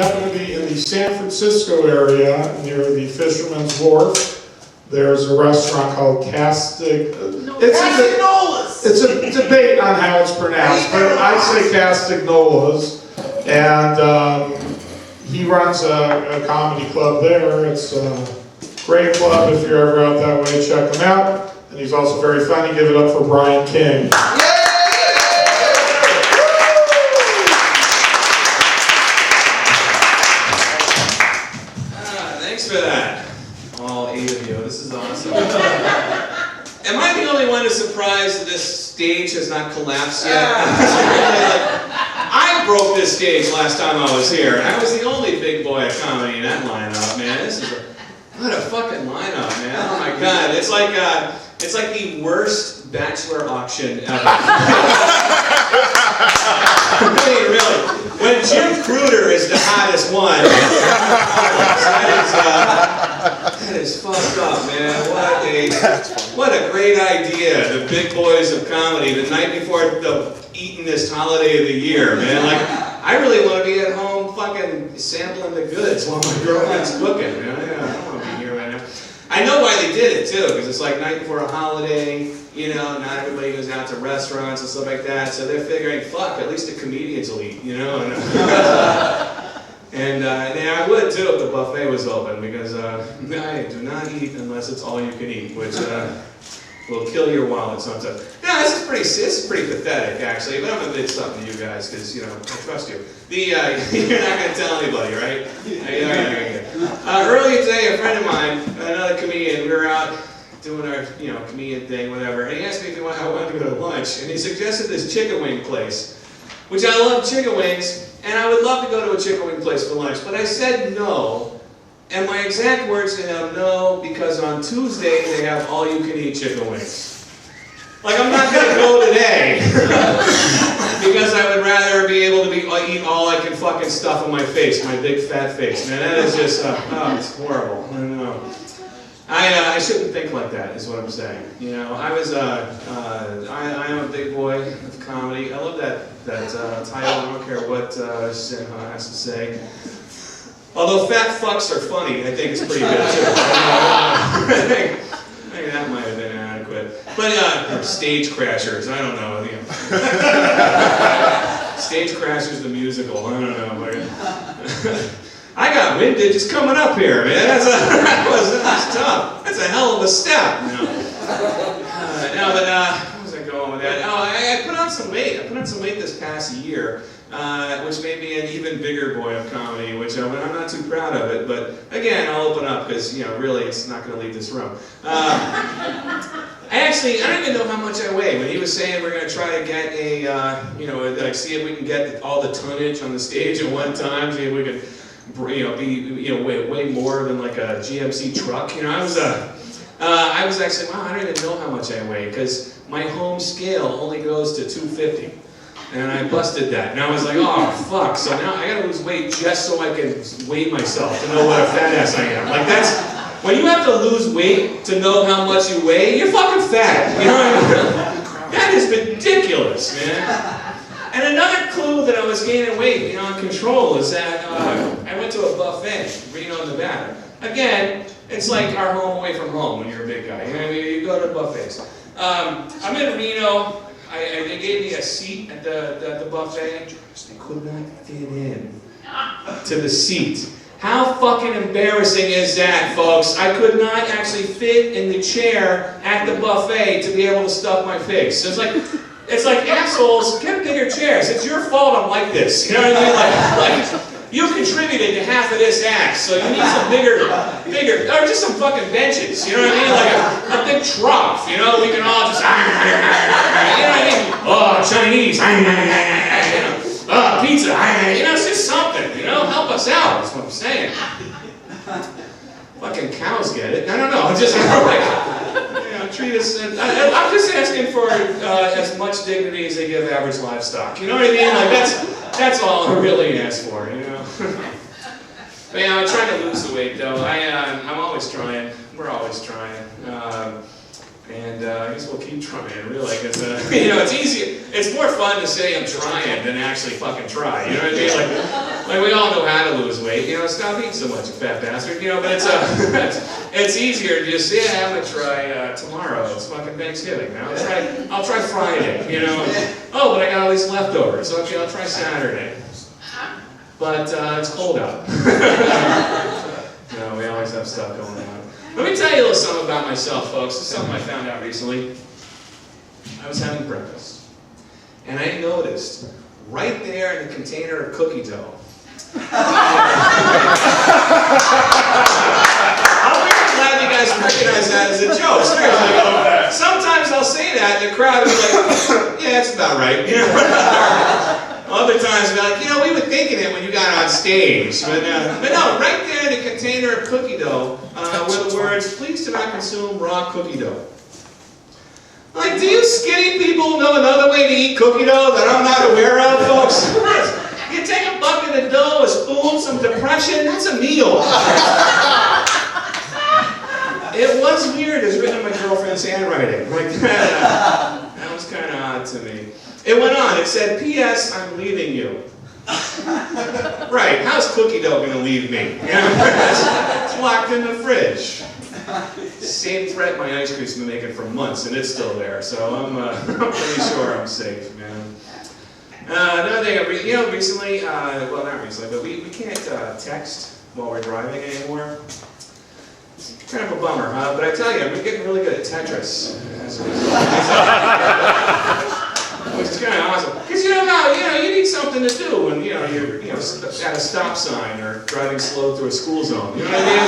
happen to be in the San Francisco area near the Fisherman's Wharf, there's a restaurant called Castagnola's! It's a debate on how it's pronounced, but I say Castagnola's. And he runs a comedy club there. It's a great club. If you're ever out that way, check him out. And he's also very funny. Give it up for Brian King. Thanks for that, all 8 of you. This is awesome. Am I the only one who's surprised that this stage has not collapsed yet? I broke this stage last time I was here, and I was the only big boy of comedy in that lineup, man. What a fucking lineup, man. Oh my god. It's like the worst bachelor auction ever. Really. When Jim Kruder is the hottest one, that is fucked up, man. What a great idea. The big boys of comedy, the night before the eatingest holiday of the year, man. Like, I really want to be at home fucking sampling the goods while my girlfriend's cooking, man. I don't want to be here right now. I know why they did it, too, because it's like night before a holiday, you know, not everybody goes out to restaurants and stuff like that, so they're figuring, fuck, at least the comedians will eat, you know? And I would, too, if the buffet was open, because I do not eat unless it's all you can eat, which will kill your wallet sometimes. No, this is pretty pathetic, actually, but I'm going to admit something to you guys, because, you know, I trust you. You're not going to tell anybody, right? Earlier today, a friend of mine, another comedian, we were out doing our, you know, comedian thing, whatever, and he asked me if I wanted to go to lunch, and he suggested this chicken wing place, which I love chicken wings, and I would love to go to a chicken wing place for lunch, but I said no. And my exact words to him, no, because on Tuesday they have all-you-can-eat chicken wings. Like, I'm not going to go today, because I would rather be able to eat all I can fucking stuff on my face, my big fat face. Man, that is just, it's horrible. I don't know. I shouldn't think like that, is what I'm saying. You know, I am a big boy of comedy. I love that title. I don't care what Sinnha has to say. Although fat fucks are funny, I think it's pretty good too. I think that might have been inadequate. But Stage Crashers, I don't know. Stage Crashers the musical, I don't know. I got windage just coming up here, man. That's tough. That's a hell of a step. Where was I going with that? Oh, I put on some weight. I put on some weight this past year. Which made me an even bigger boy of comedy, which I'm not too proud of it, but again, I'll open up because, you know, really it's not going to leave this room. I don't even know how much I weigh. When he was saying we're going to try to get like see if we can get all the tonnage on the stage at one time, see if we could, weigh more than like a GMC truck. You know, I was actually, wow, I don't even know how much I weigh because my home scale only goes to 250. And I busted that. And I was like, oh, fuck. So now I gotta lose weight just so I can weigh myself to know what a fat ass I am. Like, that's, when you have to lose weight to know how much you weigh, you're fucking fat. You know what I mean? That is ridiculous, man. And another clue that I was gaining weight beyond control is that I went to a buffet in Reno, Nevada. Again, it's like our home away from home when you're a big guy. You know what I mean? You go to buffets. I'm in Reno. They gave me a seat at the buffet. They could not fit in to the seat. How fucking embarrassing is that, folks? I could not actually fit in the chair at the buffet to be able to stuff my face. So it's like assholes, get bigger chairs. It's your fault I'm like this. You know what I mean? Like you contributed to half of this act, so you need some bigger, or just some fucking benches. You know what I mean? Like a big trough. You know, we can all just, you know what I mean? Oh, Chinese. Oh, pizza. You know, it's just something. You know, help us out. That's what I'm saying. Fucking cows get it. I don't know. Just treat us. I'm just asking for as much dignity as they give average livestock. You know what I mean? Like that's all I really ask for. You know. But yeah, I'm trying to lose the weight though. I'm always trying. We're always trying. And I guess we'll keep trying, really, because, you know, it's easy. It's more fun to say I'm trying than actually fucking try, you know what I mean? Like we all know how to lose weight, you know, stop eating so much, you fat bastard, you know, but it's easier to just say, yeah, I'm going to try tomorrow. It's fucking Thanksgiving, man. I'll try Friday, you know. Oh, but I got all these leftovers, so okay, I'll try Saturday. But it's cold out. No, we always have stuff going on. Let me tell you a little something about myself, folks. This is something I found out recently. I was having breakfast, and I noticed right there in the container of cookie dough. I'm really glad you guys recognize that as a joke. Seriously, sometimes I'll say that, and the crowd will be like, "Yeah, that's about right." You know? Other times, they'll be like, "You know, we were thinking it when you got on stage." But no, right there in the container of cookie dough were the words, "Please do not consume raw cookie dough." Like, do you skinny people know another way to eat cookie dough that I'm not aware of, folks? You take a bucket of dough, a spoon, some depression, that's a meal. It was weird. It was written in my girlfriend's handwriting. Like, that was kind of odd to me. It went on. It said, "P.S. I'm leaving you." Right. How's cookie dough going to leave me? You know, it's locked in the fridge. Same threat my ice cream's been making for months, and it's still there. So I'm pretty sure I'm safe, man. Another thing, recently, well, not recently, but we can't text while we're driving anymore. It's kind of a bummer, huh? But I tell you, we're getting really good at Tetris as a result. Which is kind of awesome. Because you need something to do when you're at a stop sign or driving slow through a school zone. You know what I mean?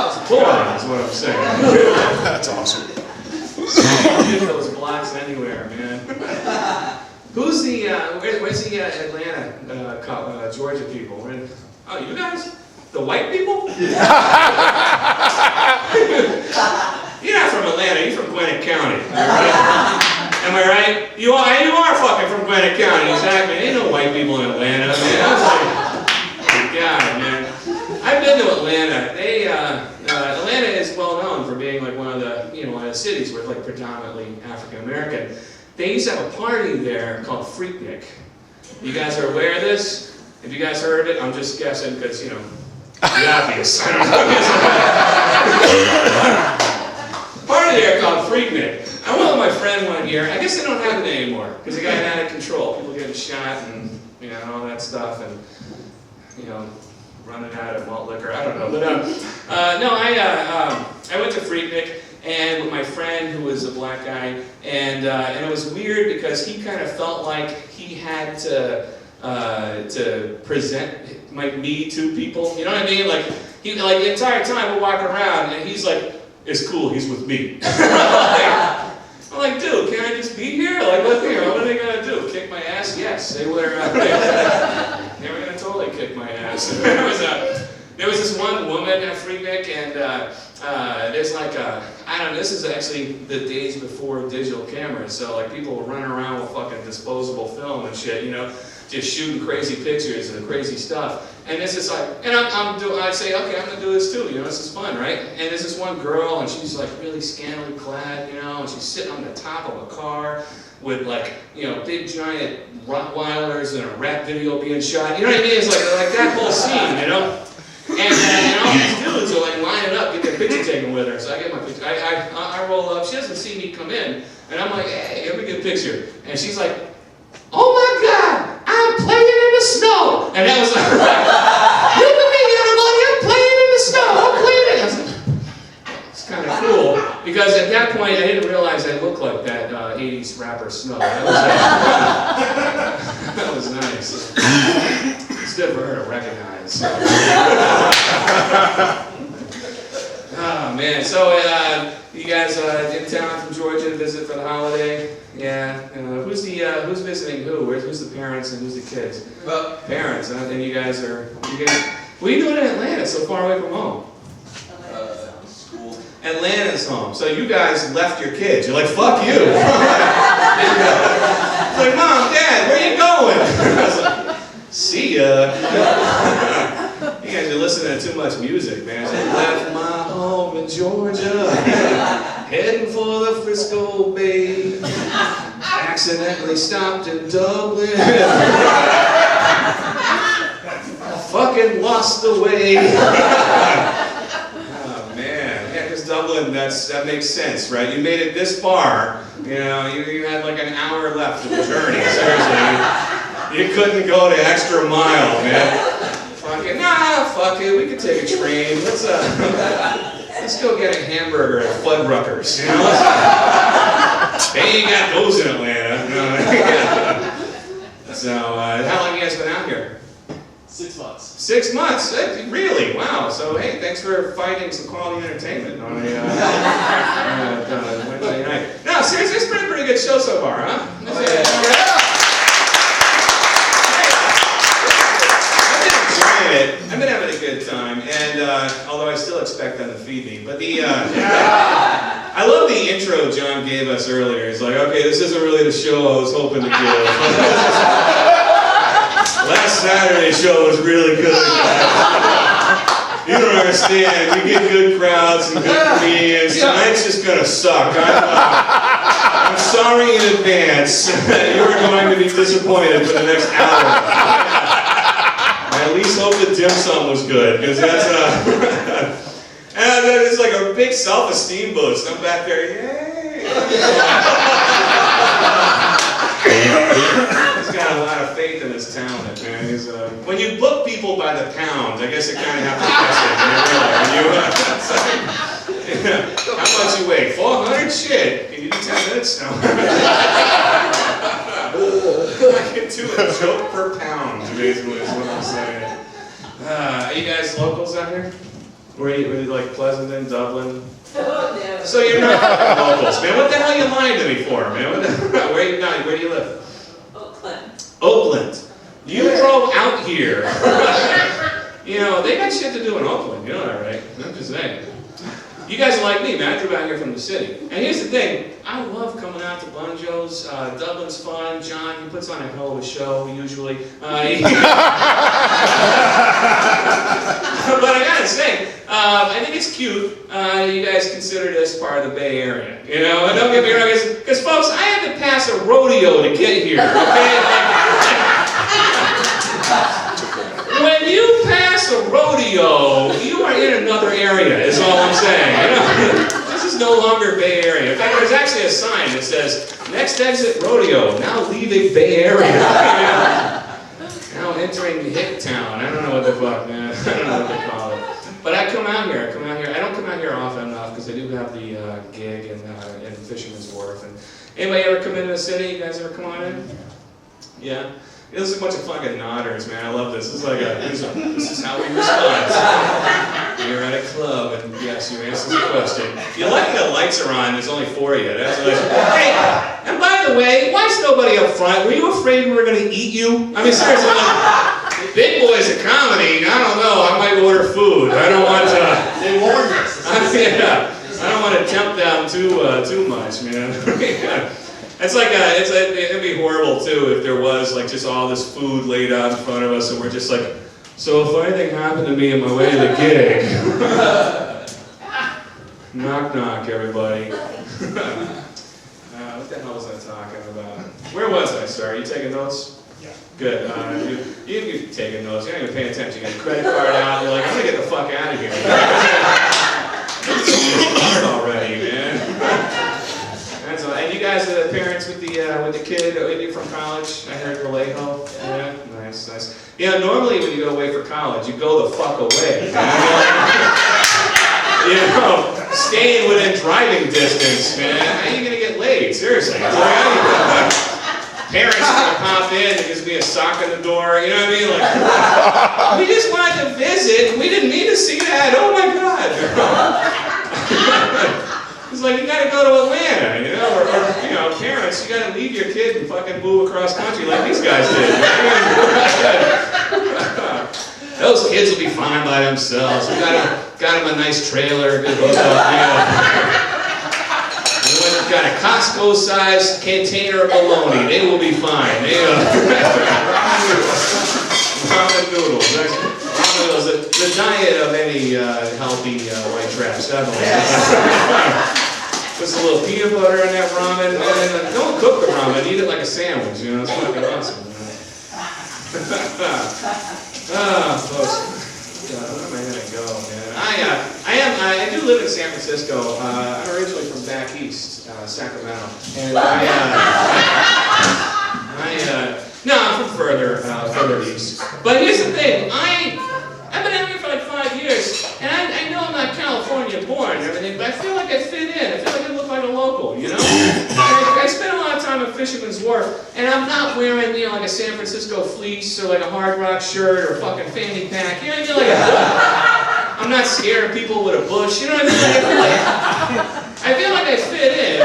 It's boring, is what I'm saying. That's awesome. Get those blocks anywhere, man. Who's the where's the Atlanta, Georgia people? Oh, you guys? The white people? You're not from Atlanta. You're from Gwinnett County. Right? Am I right? You are fucking from Gwinnett County, exactly. Ain't no white people in Atlanta, man. I was like, God, man. I've been to Atlanta. Atlanta is well known for being like one of the cities where it's like predominantly African American. They used to have a party there called Freaknik. You guys are aware of this? Have you guys heard of it? I'm just guessing because the obvious. I don't know. Party there called Freaknik. I went with my friend one year. I guess they don't have it anymore because it got out of control. People getting shot and all that stuff, and running out of malt liquor. I don't know, but I went to Freaknik and with my friend who was a black guy, and it was weird because he kind of felt like he had to present me to people. You know what I mean? Like the entire time we're walking around and he's like, "It's cool, he's with me." I'm like, dude, can I just be here? Like, what are they gonna do? Kick my ass? Yes, they were. They were gonna totally kick my ass. There was this one woman at Freaknik, and there's like I don't know. This is actually the days before digital cameras, so like people were running around with fucking disposable film and shit, just shooting crazy pictures and crazy stuff. And this is like, and I'd say, okay, I'm gonna do this too, this is fun, right? And there's this one girl, and she's like really scantily clad, and she's sitting on the top of a car with like, big giant Rottweilers and a rap video being shot. You know what I mean? It's like that whole scene, And all these dudes are like lining up, get their picture taken with her. So I get my picture. I roll up. She doesn't see me come in, and I'm like, "Hey, let me get a picture." And she's like, "Oh my God, I'm playing in the snow." And that was like, "Look at me, everybody! I'm playing in the snow. I'm playing it." I was like, it's kind of cool because at that point I didn't realize I looked like that 80s rapper Snow. That was nice. It's good for her to recognize. Oh man, so you guys in town from Georgia to visit for the holiday? Yeah. Who's visiting who? Who's the parents and who's the kids? Well, parents, and you guys are. What are you doing in Atlanta? So far away from home. School. Atlanta's home. So you guys left your kids. You're like, fuck you. It's like, Mom, Dad, where are you going? I was like, see ya. You guys are listening to too much music, man. I left my home in Georgia. Heading for the Frisco Bay. Accidentally stopped in Dublin. Fucking lost the way. Oh man, yeah, because Dublin, that makes sense, right? You made it this far, you know, you had like an hour left of the journey, seriously. You couldn't go the extra mile, man. Fucking, fuck it, we could take a train. Let's go get a hamburger at Fuddruckers, you know? They ain't got those in Atlanta. No. So, how long you guys been out here? 6 months. 6 months? Really? Wow. So, hey, thanks for finding some quality entertainment on a Wednesday night. No, seriously, it's been a pretty good show so far, huh? Oh, yeah. I've been having a good time, and although I still expect them to feed me, but I love the intro John gave us earlier. He's like, okay, this isn't really the show I was hoping to give. Last Saturday's show was really good. You don't understand. We get good crowds and good comedians. Tonight's just gonna suck. I'm sorry in advance. You're going to be disappointed for the next hour. I at least hope the dim sum was good, because that's and it's like a big self-esteem boost. I'm back there, yay! He's got a lot of faith in his talent, man. He's when you book people by the pound, I guess it kind of have to test it. How much you weigh? 400? Shit. Can you do 10 minutes? No. I can do a joke per pound, basically, is what I'm saying. Are you guys locals out here? Were you like Pleasanton, Dublin? No. So you're not locals, man. What the hell are you lying to me for, man? Where do you live? Oakland. You drove out here. You know, they got shit to do in Oakland, you know that, right? I'm just saying. You guys are like me, man. I drove out here from the city. And here's the thing. I love coming out to Bunjo's. Dublin's fun. John, he puts on a hell of a show, usually. But I gotta say, I think it's cute you guys consider this part of the Bay Area. You know, and don't get me wrong, because folks, I had to pass a rodeo to get here, okay? When you pass a rodeo, you are in another area, is all I'm saying. You know, this is no longer Bay Area. In fact, there's actually a sign that says, next exit rodeo, now leaving Bay Area. Now entering Hick Town. I don't know what the fuck, man. I don't know what they call it. But I come out here. I don't come out here often enough because I do have the gig in Fisherman's Wharf. And anybody ever come into the city? You guys ever come on in? Yeah. This is a bunch of fucking nodders, man. I love this. This is how we respond. You're at a club, and yes, you answer the question. You like the lights are on, there's only 4 of you. That's like, hey, and by the way, why is nobody up front? Were you afraid we were going to eat you? I mean, seriously, like, big boys of comedy, I don't know, I might order food. I don't want to... They warned us. I don't want to tempt them too much, man. It'd be horrible too if there was like just all this food laid out in front of us and we're just like, so if anything happened to me on my way to the gig, knock knock everybody. What the hell was I talking about? Where was I, sir? Are you taking notes? Yeah. Good. You're taking notes. You're not even paying attention. You got a credit card out. You're like, I'm gonna get the fuck out of here. Already, man. And you guys are the parents with the kid from college? I heard Vallejo. Yeah, nice. Yeah, normally when you go away for college, you go the fuck away. You know, staying within driving distance, man. How are you gonna get laid? Seriously. Parents are gonna pop in and just be a sock in the door. You know what I mean? Like, we just wanted to visit. And we didn't need to see that. Oh my God. It's like, you gotta go to Atlanta, you know, or you know, parents, you gotta leave your kid and fucking move across country like these guys did. Those kids will be fine by themselves. We got them a nice trailer, good hookup, you know. We've got a Costco-sized container of bologna. They will be fine. Ramen noodles. The diet of any healthy white trash, definitely. Puts a little peanut butter in that ramen, and don't cook the ramen, eat it like a sandwich, you know, it's fucking awesome. Folks. Where am I gonna go, man? I do live in San Francisco. I'm originally from back east, Sacramento, and no, I'm from further east. But here's the thing, I've been out here for like 5 years, and I know I'm not California born and everything, but I feel like I fit in. I feel like I look like a local, you know? I spent a lot of time at Fisherman's Wharf, and I'm not wearing, you know, like a San Francisco fleece or like a Hard Rock shirt or a fucking fanny pack. You know what I mean? Like I'm not scaring people with a bush. You know what I mean? Like, I feel like I fit in.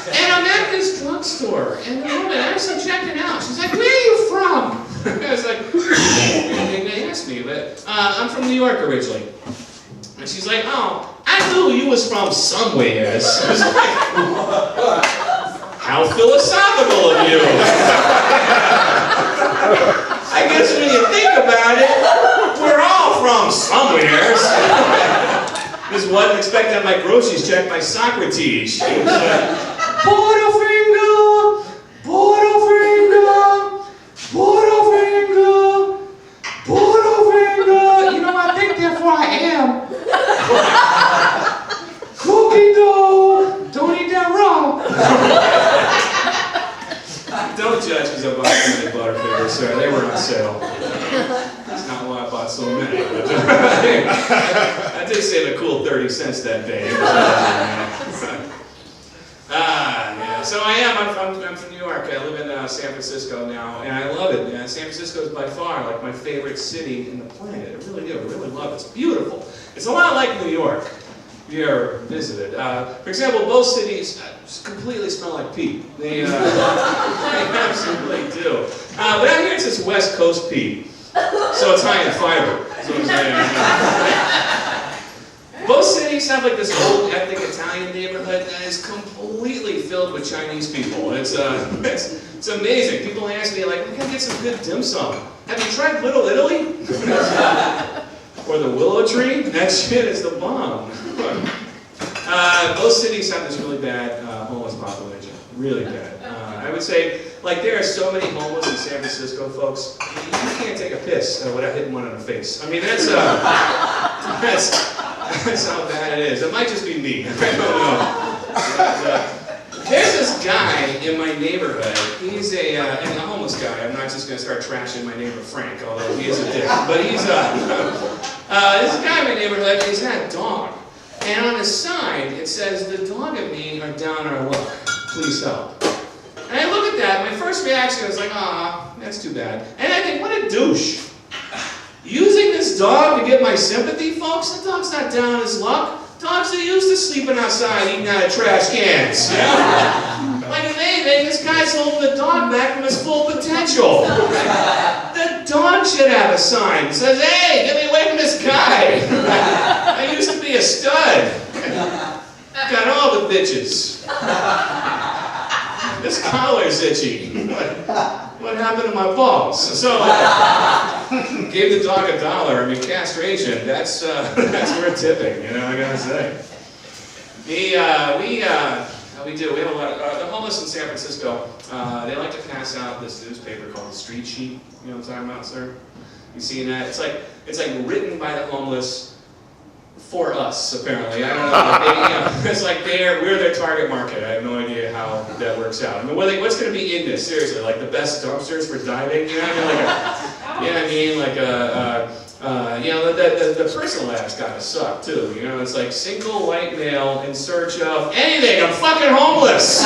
And I'm at this drugstore, and the woman actually checked it out. She's like, "Where are you from?" I was like, they asked me, but I'm from New York originally. And she's like, "Oh, I knew you was from somewhere." I was like, how philosophical of you. I guess when you think about it, we're all from somewhere. Just wasn't expecting to have my groceries checked by Socrates. She was like, Butterfinger, Butterfinger, Butterfinger, Butterfinger. You know, I think therefore I am. Cookie dough. Don't eat that raw. Don't judge because I bought so many Butterfingers, sir. They were on sale. That's not why I bought so many. But I did save a cool 30 cents that day. Yeah. So I'm from New York. I live in San Francisco now, and I love it. Man. San Francisco is by far like my favorite city in the planet. I really do. I really love it. It's beautiful. It's a lot like New York. If you ever visited. For example, both cities completely smell like pee. They absolutely do. But out here it's this West Coast pee. So it's high in fiber. That's what I'm saying. Both cities have like this old ethnic Italian neighborhood that is completely filled with Chinese people. It's amazing. People ask me like, we gotta get some good dim sum. Have you tried Little Italy? Or the Willow Tree? That shit is the bomb. Both cities have this really bad homeless population. Really bad. I would say, like, there are so many homeless in San Francisco, folks. You can't take a piss without hitting one in the face. I mean, that's how bad it is. It might just be me. I don't know. There's this guy in my neighborhood. He's and a homeless guy. I'm not just going to start trashing my neighbor Frank, although he is a dick. But he's this guy in my neighborhood. He's got a dog, and on his side it says, "The dog and me are down our luck. Please help." And I look at that. My first reaction was like, "Ah, that's too bad." And I think, what a douche. Using this dog to get my sympathy, folks? The dog's not down on his luck. Dogs are used to sleeping outside, eating out of trash cans. Yeah? Like if anything, this guy's holding the dog back from his full potential. The dog should have a sign that says, "Hey, get me away from this guy. I used to be a stud. Got all the bitches. This collar's itchy. What happened to my balls?" So gave the dog $1. I mean, castration, that's worth tipping, you know, I gotta say. We have a lot of, the homeless in San Francisco, they like to pass out this newspaper called Street Sheet. You know what I'm talking about, sir? You seen that? It's like written by the homeless for us, apparently. I don't know. It's like we're their target market. I have no idea how that works out. I mean, what's going to be in this? Seriously, like the best dumpsters for diving? You know what I mean? The personal ads kind of suck too. You know, it's like single white male in search of anything. I'm fucking homeless.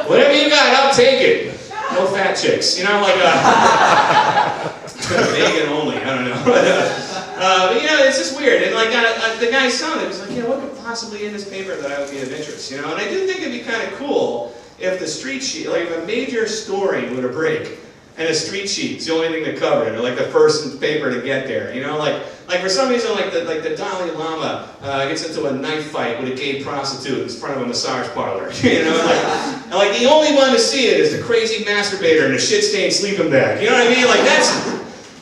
Whatever you got, I'll take it. No fat chicks. You know, like vegan only. I don't know. But you know, it's just weird. And like the guy's son, it was like, you know, what could possibly in this paper that I would be of interest? You know, and I did think it'd be kind of cool if the Street Sheet, like if a major story were to break, and a Street Sheet's the only thing to cover it, or like the first paper to get there. You know, like for some reason, like the Dalai Lama gets into a knife fight with a gay prostitute in front of a massage parlor. You know, and like the only one to see it is the crazy masturbator in a shit-stained sleeping bag. You know what I mean? Like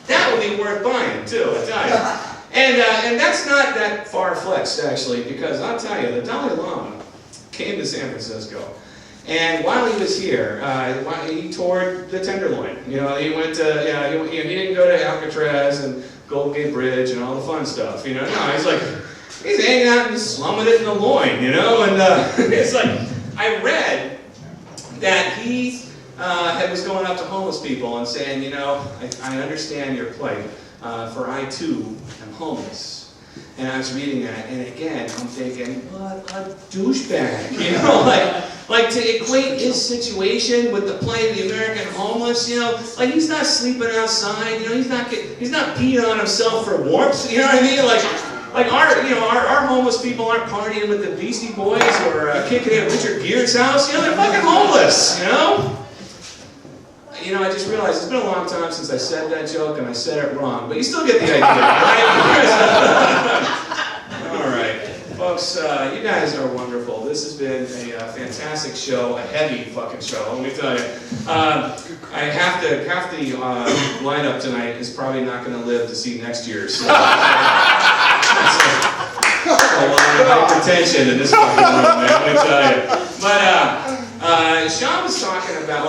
that would be worth buying too, I tell you. And that's not that far-fetched actually, because I'll tell you, the Dalai Lama came to San Francisco. And while he was here, he toured the Tenderloin. He went to, he didn't go to Alcatraz and Golden Gate Bridge and all the fun stuff. No, he's hanging out and slumming it in the loin, and it's like, I read that he was going up to homeless people and saying, I understand your plight, for I too am homeless. And I was reading that, and again, I'm thinking, what a douchebag, like to equate his situation with the plight of the American homeless, like he's not sleeping outside, he's not peeing on himself for warmth, you know what I mean? Like our homeless people aren't partying with the Beastie Boys or kicking it at Richard Gere's house, they're fucking homeless, I just realized it's been a long time since I said that joke, and I said it wrong, but you still get the idea, right? All right, folks, you guys are wonderful. This has been a fantastic show, a heavy fucking show, let me tell you. Half the lineup tonight is probably not going to live to see next year's. So, that's a lot of hypertension in this fucking room, man, let me tell you. But Sean was talking about,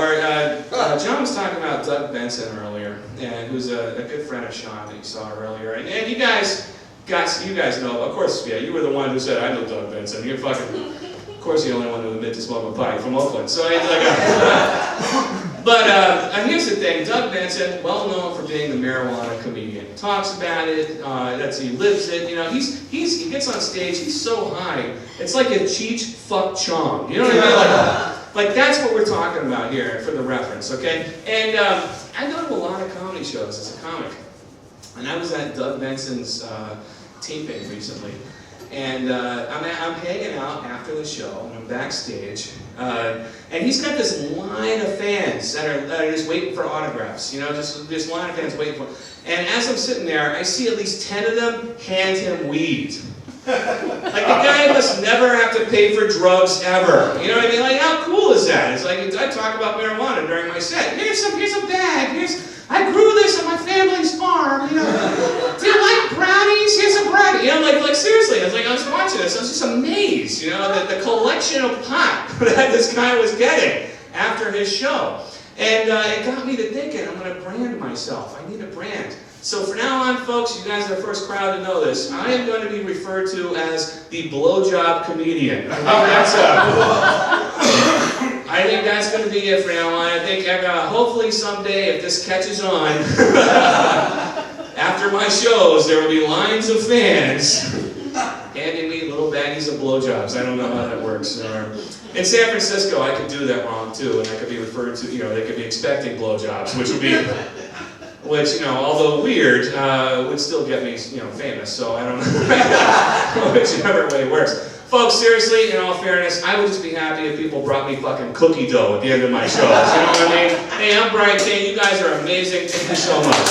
John was talking about Doug Benson earlier, and who's a good friend of Sean that you saw earlier. And you guys know, of course, yeah, you were the one who said, I know Doug Benson. You're fucking, of course, you're the only one who admitted to smoke a pipe from Oakland. So it's like, but here's the thing, Doug Benson, well known for being the marijuana comedian, talks about it, he lives it, he gets on stage, he's so high, it's like a Cheech fuck Chong, you know what I mean? Like that's what we're talking about here for the reference, okay? And I go to a lot of comedy shows as a comic, and I was at Doug Benson's taping recently, and I'm hanging out after the show, and I'm backstage, and he's got this line of fans that are just waiting for autographs, just this line of fans waiting for. And as I'm sitting there, I see at least 10 of them hand him weed. Like the guy must never have to pay for drugs ever. You know what I mean? Like how cool is that? It's like I talk about marijuana during my set. Here's a bag. I grew this on my family's farm. Do you like brownies? Here's a brownie. Like seriously. I was watching this. I was just amazed. The collection of pot that this guy was getting after his show, and it got me to thinking. I'm going to brand myself. I need a brand. So from now on, folks, you guys are the first crowd to know this. I am going to be referred to as the blowjob comedian. I think that's going to be it for now on. I think hopefully someday, if this catches on, after my shows, there will be lines of fans handing me little baggies of blowjobs. I don't know how that works. In San Francisco, I could do that wrong too, and I could be referred to, they could be expecting blowjobs, which although weird, would still get me, famous. So I don't know whichever way it works. Folks, seriously, in all fairness, I would just be happy if people brought me fucking cookie dough at the end of my shows. You know what I mean? Hey, I'm Brian Kane. You guys are amazing. Thank you so much.